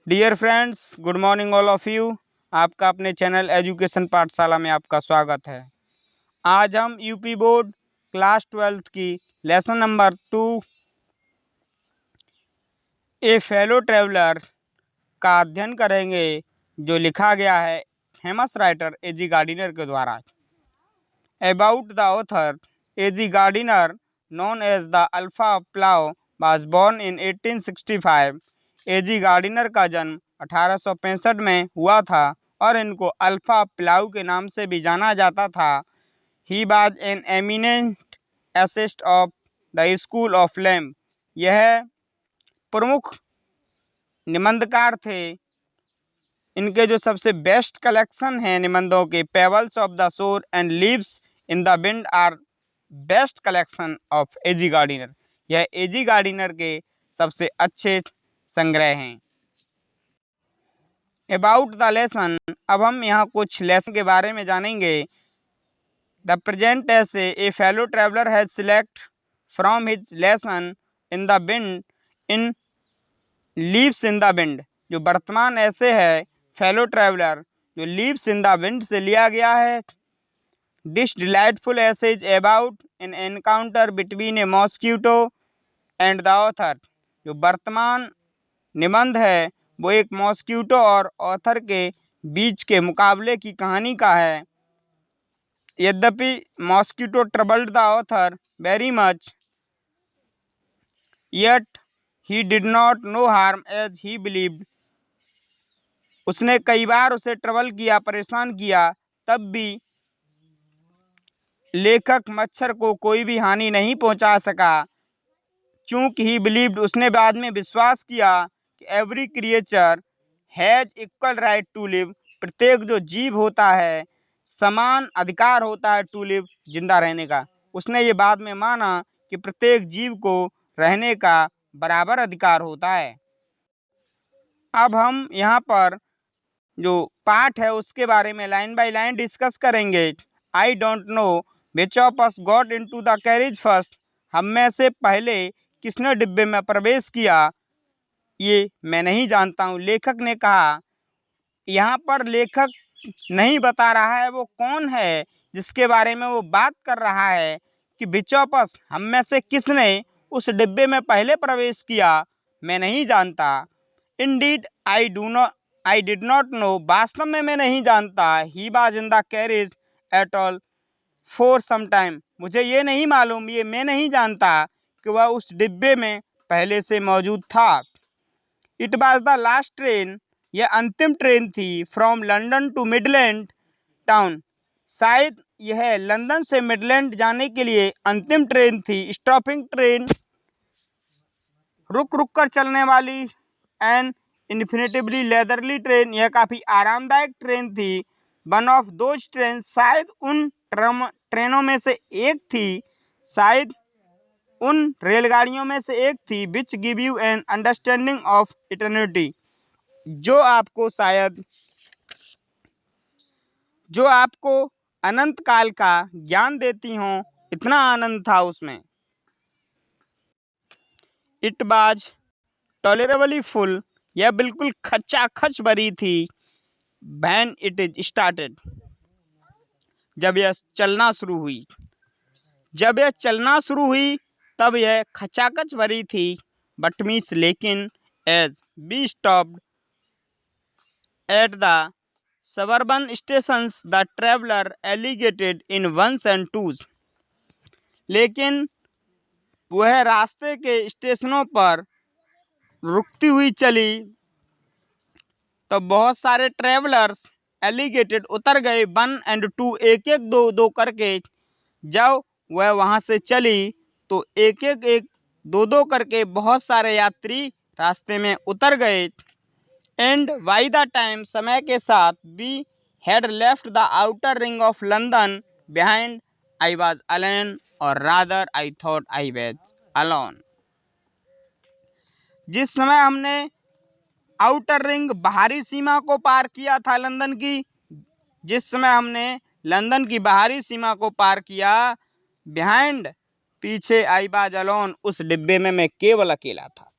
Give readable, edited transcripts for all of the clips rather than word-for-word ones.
Dear friends, good morning all of you. आपका अपने channel education पाठशाला में आपका स्वागत है। आज हम यूपी बोर्ड क्लास 12th की लेसन नंबर 2 ए फेलो ट्रेवलर का अध्ययन करेंगे, जो लिखा गया है फेमस राइटर एजी गार्डिनर के द्वारा। About the author, A G Gardiner known as the alpha plough was born in 1865। A G Gardiner का जन्म 1865 में हुआ था और इनको अल्फा प्लाव के नाम से भी जाना जाता था। He was an eminent assist of the school of lamb. यह प्रमुख निबंधकार थे। इनके जो सबसे बेस्ट कलेक्शन हैं निबंधों के, pebbles of the shore and leaves in the wind are best collection of A G Gardiner. यह एजी गार्डिनर के सबसे अच्छे संग्रह हैं। अबाउट द लेसन, अब हम यहाँ कुछ लेसन के बारे में जानेंगे। The present essay a fellow traveller has select from his lesson in the wind in leaves in the wind. जो वर्तमान ऐसे है फेलो ट्रेवलर, जो लीव्स इन द विंड से लिया गया है। This delightful essay is about an encounter between a mosquito and the author. जो वर्तमान निबंध है वो एक मॉस्किटो और ऑथर के बीच के मुकाबले की कहानी का है। यद्यपि mosquito troubled the author very much, yet he did not no harm as he believed। उसने कई बार उसे ट्रबल किया, परेशान किया, तब भी लेखक मच्छर को कोई भी हानि नहीं पहुंचा सका। चूंकि ही बिलीव्ड, उसने बाद में विश्वास किया कि every creature has equal right to live. प्रत्येक जो जीव होता है समान अधिकार होता है टू लिव, जिंदा रहने का। उसने ये बाद में माना कि प्रत्येक जीव को रहने का बराबर अधिकार होता है। अब हम यहाँ पर जो पाठ है उसके बारे में लाइन बाय लाइन डिस्कस करेंगे। I don't know which of us got into the carriage first. हम में से पहले किसने डिब्बे में प्रवेश किया, ये मैं नहीं जानता हूँ। लेखक ने कहा। यहाँ पर लेखक नहीं बता रहा है वो कौन है जिसके बारे में वो बात कर रहा है कि विच ऑफ अस, हम में से किसने उस डिब्बे में पहले प्रवेश किया, मैं नहीं जानता। Indeed I did not know, वास्तव में मैं नहीं जानता। He was in the carriage at all for some time, मुझे ये नहीं मालूम, ये मैं नहीं जानता कि वह उस डिब्बे में पहले से मौजूद था। It was the last train, यह अंतिम ट्रेन थी। From London to Midland town, शायद यह लंदन से मिडलैंड जाने के लिए अंतिम ट्रेन थी। स्टॉपिंग ट्रेन, रुक रुक कर चलने वाली। एंड इन्फिनिटिवली लेदरली ट्रेन, यह काफ़ी आरामदायक ट्रेन थी। वन ऑफ दोज ट्रेन, शायद उन ट्रेनों में से एक थी, शायद उन रेलगाड़ियों में से एक थी। Which give you an understanding of eternity, जो आपको अनंत काल का ज्ञान देती हों। इतना आनंद था उसमें। इट बाज टॉलरेबली फुल, यह बिल्कुल खचाखच भरी थी। वैन इट इज स्टार्टेड, जब यह चलना शुरू हुई, तब यह खचाखच भरी थी। बट मीन्स लेकिन, as we stopped at the suburban stations the traveller alighted in ones and twos. लेकिन वह रास्ते के स्टेशनों पर रुकती हुई चली तो बहुत सारे ट्रेवलर्स एलिगेटेड उतर गए, 1 and 2, एक एक दो दो करके। जब वह वहाँ से चली तो एक एक दो दो करके बहुत सारे यात्री रास्ते में उतर गए। एंड बाई द टाइम, समय के साथ, we had left the outer ring of London behind, I was alone, और rather I thought I was alone. जिस समय हमने आउटर रिंग, बाहरी सीमा को पार किया था लंदन की, जिस समय हमने लंदन की बाहरी सीमा को पार किया, बिहाइंड, पीछे, आई वाज अलोन, उस डिब्बे में मैं केवल अकेला था।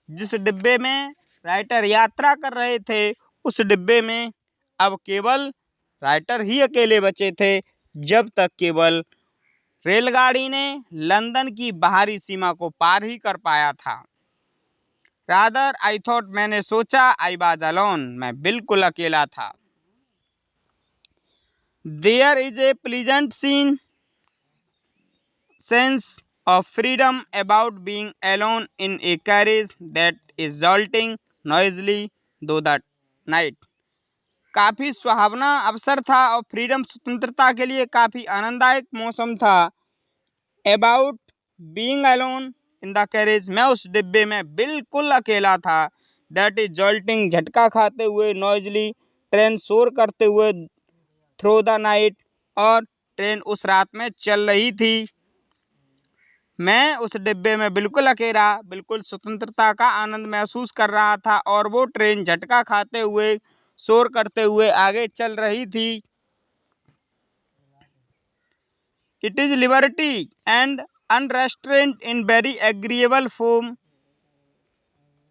जिस डिब्बे में राइटर यात्रा कर रहे थे उस डिब्बे में। अब केवल राइटर ही अकेले बचे थे, जब तक केवल रेलगाड़ी ने लंदन की बाहरी सीमा को पार ही कर पाया था। रादर आई थॉट, मैंने सोचा, आई वाज अलोन, मैं बिल्कुल अकेला था। There is a pleasant scene sense of freedom about being alone in a carriage that is jolting noisily through the night। काफी सुहावना अवसर था और फ्रीडम स्वतंत्रता के लिए काफी आनंददायक मौसम था। About being alone in the carriage, मैं उस डिब्बे में बिल्कुल अकेला था। दैट इज जॉल्टिंग, झटका खाते हुए, नॉइजली, ट्रेन शोर करते हुए, थ्रू द नाइट, और ट्रेन उस रात में चल रही थी। मैं उस डिब्बे में बिल्कुल अकेला, बिल्कुल स्वतंत्रता का आनंद महसूस कर रहा था और वो ट्रेन झटका खाते हुए, शोर करते हुए आगे चल रही थी। It is liberty and unrestraint in very agreeable form.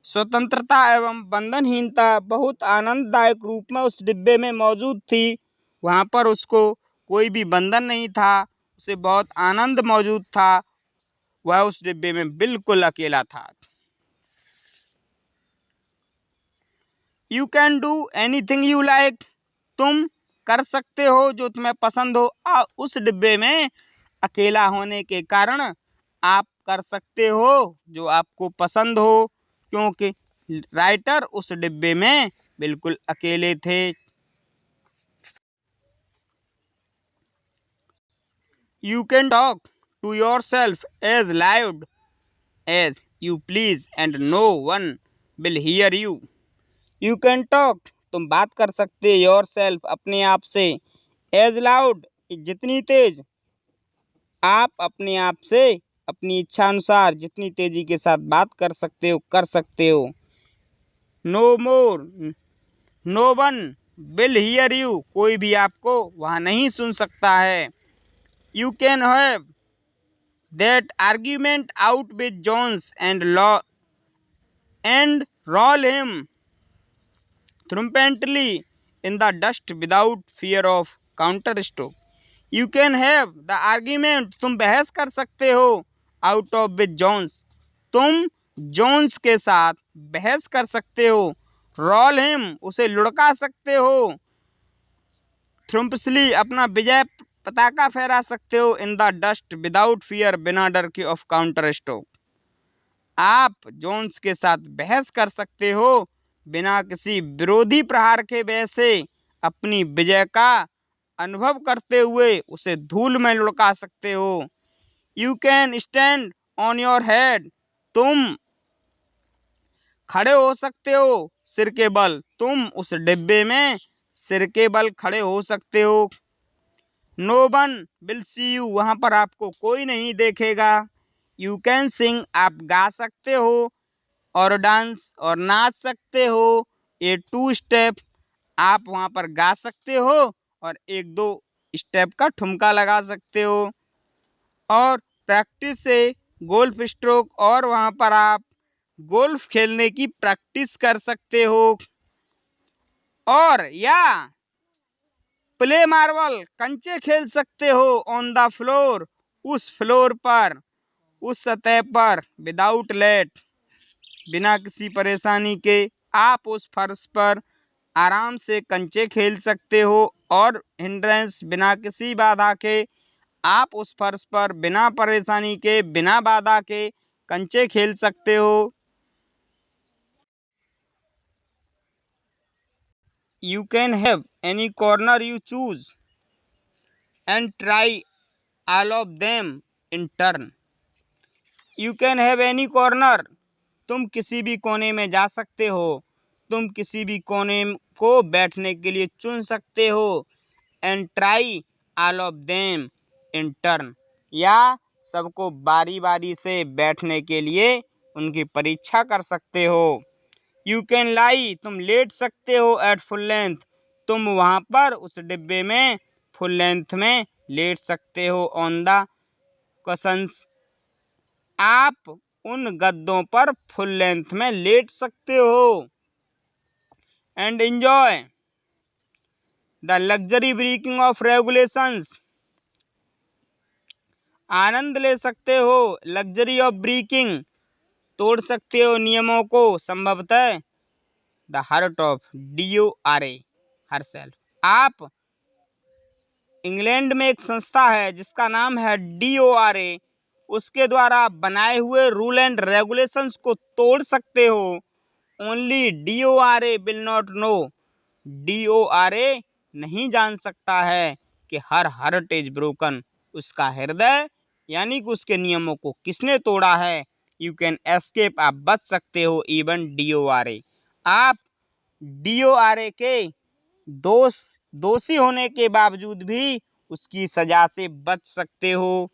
स्वतंत्रता एवं बंधनहीनता बहुत आनंददायक रूप में उस डिब्बे में मौजूद थी। वहाँ पर उसको कोई भी बंधन नहीं था, उसे बहुत आनंद मौजूद था। वह उस डिब्बे में बिल्कुल अकेला था। You can do anything you like, तुम कर सकते हो जो तुम्हें पसंद हो। उस डिब्बे में अकेला होने के कारण आप कर सकते हो जो आपको पसंद हो, क्योंकि राइटर उस डिब्बे में बिल्कुल अकेले थे। You can talk to yourself as loud as you please and no one will hear you. You can talk, तुम बात कर सकते, योर सेल्फ, अपने आप से, एज लाउड, जितनी तेज, आप अपने आप से अपनी इच्छा अनुसार जितनी तेजी के साथ बात कर सकते हो, कर सकते हो। No more, no one will hear you, कोई भी आपको वहाँ नहीं सुन सकता है। You can have that argument out with Jones and law एंड roll him triumphantly in the dust without fear of counter stroke। You can have the argument, तुम बहस कर सकते हो, आउट ऑफ विद जोन्स, तुम जोन्स के साथ बहस कर सकते हो, रोल हिम, उसे लुढ़का सकते हो, थ्रुम्पसली, अपना विजय पताका फहरा सकते हो, in the dust without fear, बिना डर के ऑफ काउंटर स्ट्रोक। आप जोन्स के साथ बहस कर सकते हो बिना किसी विरोधी प्रहार के, वैसे अपनी विजय का अनुभव करते हुए उसे धूल में लुढ़का सकते हो। You can stand on your head, तुम खड़े हो सकते हो सिर के बल, तुम उस डिब्बे में सिर के बल खड़े हो सकते हो। No one will see you, वहाँ पर आपको कोई नहीं देखेगा। यू कैन सिंग, आप गा सकते हो, और डांस, और नाच सकते हो। ए टू स्टेप, आप वहाँ पर गा सकते हो और एक दो स्टेप का ठुमका लगा सकते हो। और प्रैक्टिस से गोल्फ स्ट्रोक, और वहाँ पर आप गोल्फ खेलने की प्रैक्टिस कर सकते हो। और या प्ले मार्बल, कंचे खेल सकते हो, ऑन द फ्लोर, उस फ्लोर पर, उस सतह पर, विदाउट लेट, बिना किसी परेशानी के आप उस फर्श पर आराम से कंचे खेल सकते हो, और हिंड्रेंस, बिना किसी बाधा के आप उस फर्श पर बिना परेशानी के, बिना बाधा के कंचे खेल सकते हो। You can have any corner you choose and try all of them in turn. You can have any corner, तुम किसी भी कोने में जा सकते हो, तुम किसी भी कोने को बैठने के लिए चुन सकते हो। And try all of them in turn, या सबको बारी बारी से बैठने के लिए उनकी परीक्षा कर सकते हो। यू कैन लाई, तुम लेट सकते हो, एट फुल लेंथ, तुम वहाँ पर उस डिब्बे में फुल लेंथ में लेट सकते हो। ऑन द कुशन्स, आप उन गद्दों पर फुल लेंथ में लेट सकते हो। and enjoy the luxury breaking of regulations. आनंद ले सकते हो लग्जरी ऑफ ब्रेकिंग, तोड़ सकते हो नियमों को संभवतः। The hurt of DORA, her self. आप इंग्लैंड में एक संस्था है जिसका नाम है DORA, उसके द्वारा बनाए हुए रूल एंड रेगुलेशंस को तोड़ सकते हो। Only DORA will not know, DORA नहीं जान सकता है कि हर हार्ट इज ब्रोकन, उसका हृदय यानी कि उसके नियमों को किसने तोड़ा है। यू कैन एस्केप, आप बच सकते हो इवन DORA, आप DORA के दोषी होने के बावजूद भी उसकी सजा से बच सकते हो।